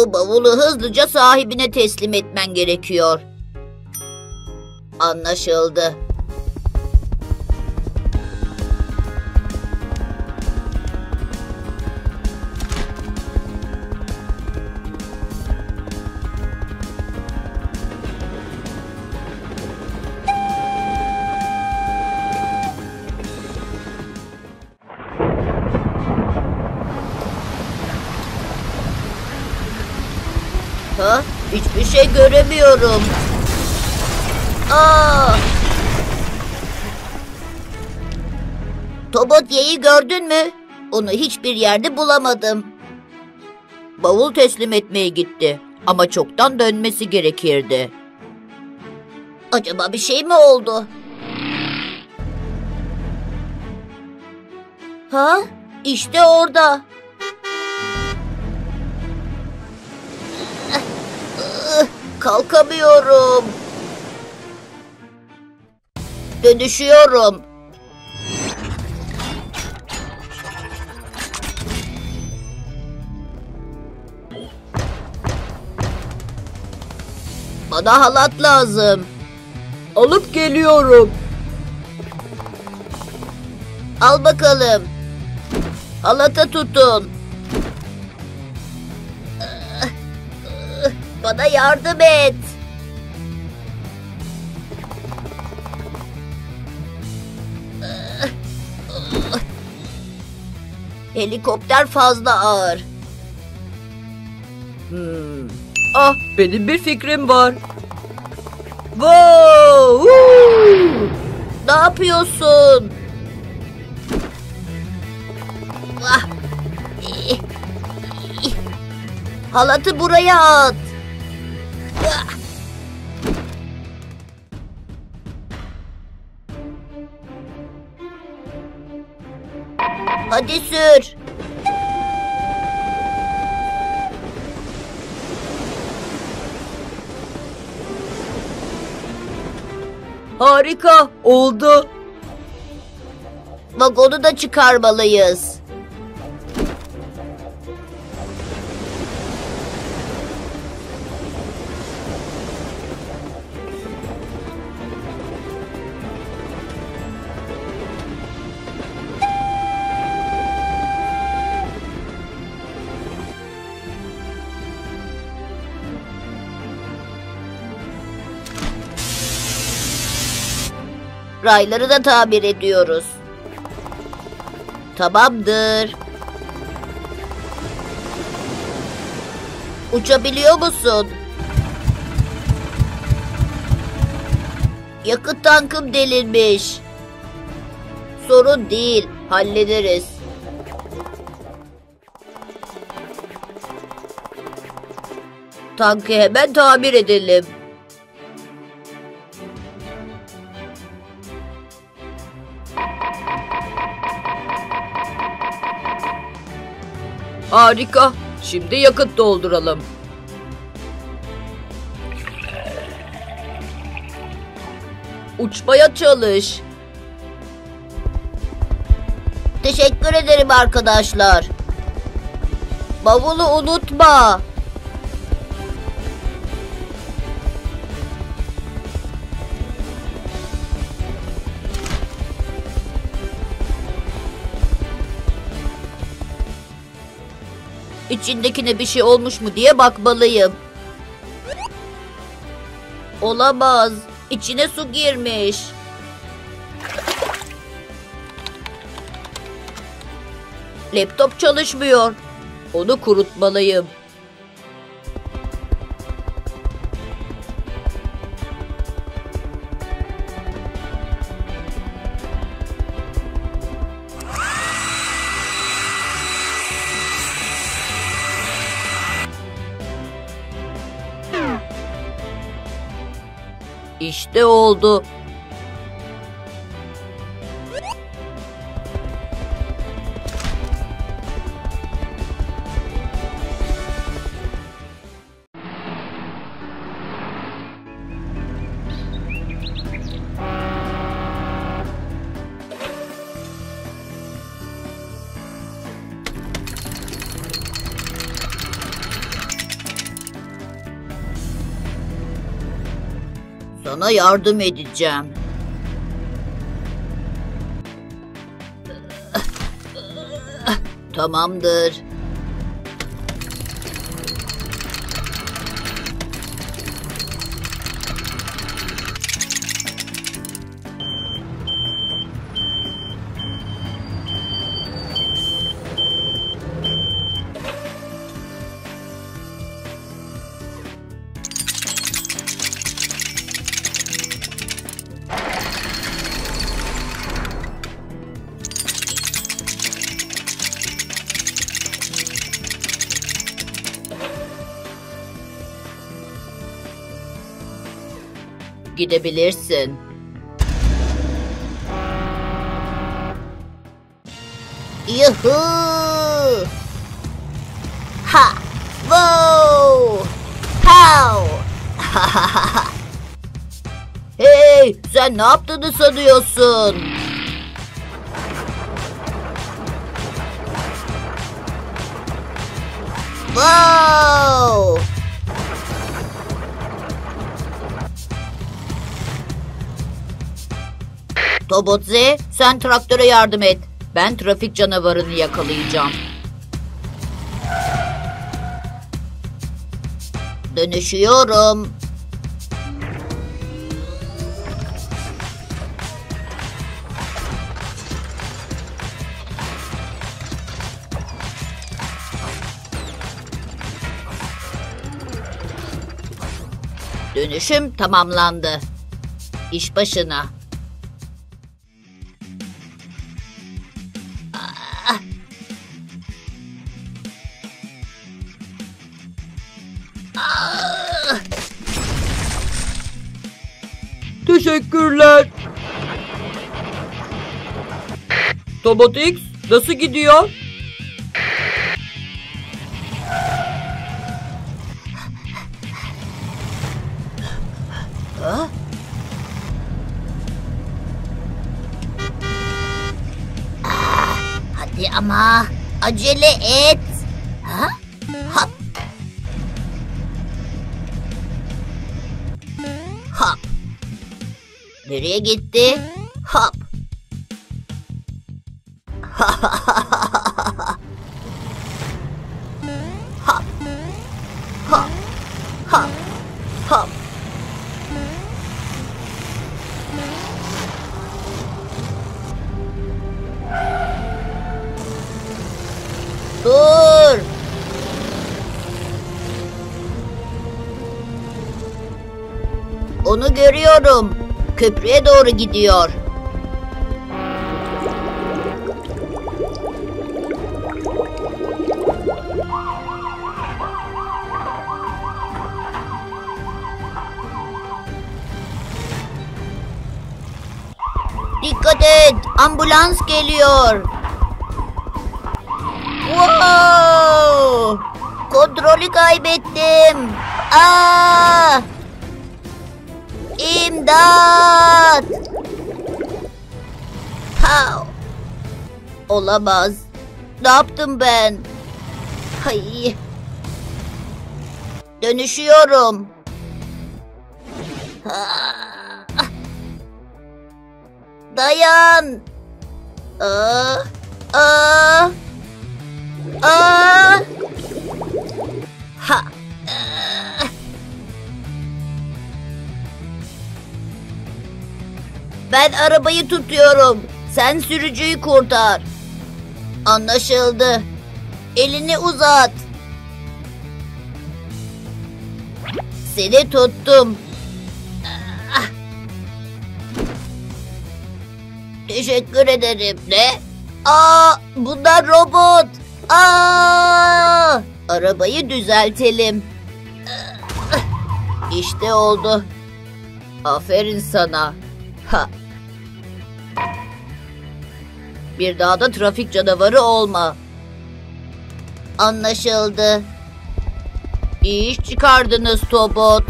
Bu bavulu hızlıca sahibine teslim etmen gerekiyor. Anlaşıldı. Ha? Hiçbir şey göremiyorum. Aa! Tobot E'yi gördün mü? Onu hiçbir yerde bulamadım. Bavul teslim etmeye gitti ama çoktan dönmesi gerekirdi. Acaba bir şey mi oldu? Ha? İşte orada. Kalkamıyorum. Dönüşüyorum. Bana halat lazım. Alıp geliyorum. Al bakalım. Halata tutun. Bana yardım et. Helikopter fazla ağır. Ah, benim bir fikrim var. Wow! Ne yapıyorsun? Ah. Halatı buraya at. Ah. Hadi sür. Harika, oldu. Vagonu da çıkarmalıyız. Rayları da tamir ediyoruz. Tamamdır. Uçabiliyor musun? Yakıt tankım delinmiş. Sorun değil, hallederiz. Tankı hemen tamir edelim. Harika. Şimdi yakıt dolduralım. Uçmaya çalış. Teşekkür ederim arkadaşlar. Bavulu unutma. İçindekine bir şey olmuş mu diye bakmalıyım. Olamaz. İçine su girmiş. Laptop çalışmıyor. Onu kurutmalıyım. İşte oldu. Sana yardım edeceğim. Tamamdır. Gidebilirsin. Yuhu! Ha! Wow! Pow! Hey, sen ne yaptığını sanıyorsun? Wow! Tobot Z, sen traktöre yardım et. Ben trafik canavarını yakalayacağım. Dönüşüyorum. Dönüşüm tamamlandı. İş başına. Teşekkürler. Tobot X nasıl gidiyor? Ha? Hadi ama acele et. Ha? Hop. Hop. Nereye gitti? Hop. Hop. Hop. Hop. Hop. Dur. Onu görüyorum. Köprüye doğru gidiyor. Dikkat et, ambulans geliyor. Wow! Kontrolü kaybettim. Aa! İmdat! Pow! Olamaz. Ne yaptım ben? Hay. Dönüşüyorum. Ah. Dayan. Aa, aa, aa. Ha. Ben arabayı tutuyorum. Sen sürücüyü kurtar. Anlaşıldı. Elini uzat. Seni tuttum. Ah. Teşekkür ederim. Ne? Aa, bunlar robot. Aa! Arabayı düzeltelim. İşte oldu. Aferin sana. Ha. Bir daha da trafik canavarı olma. Anlaşıldı. İyi iş çıkardınız Tobot.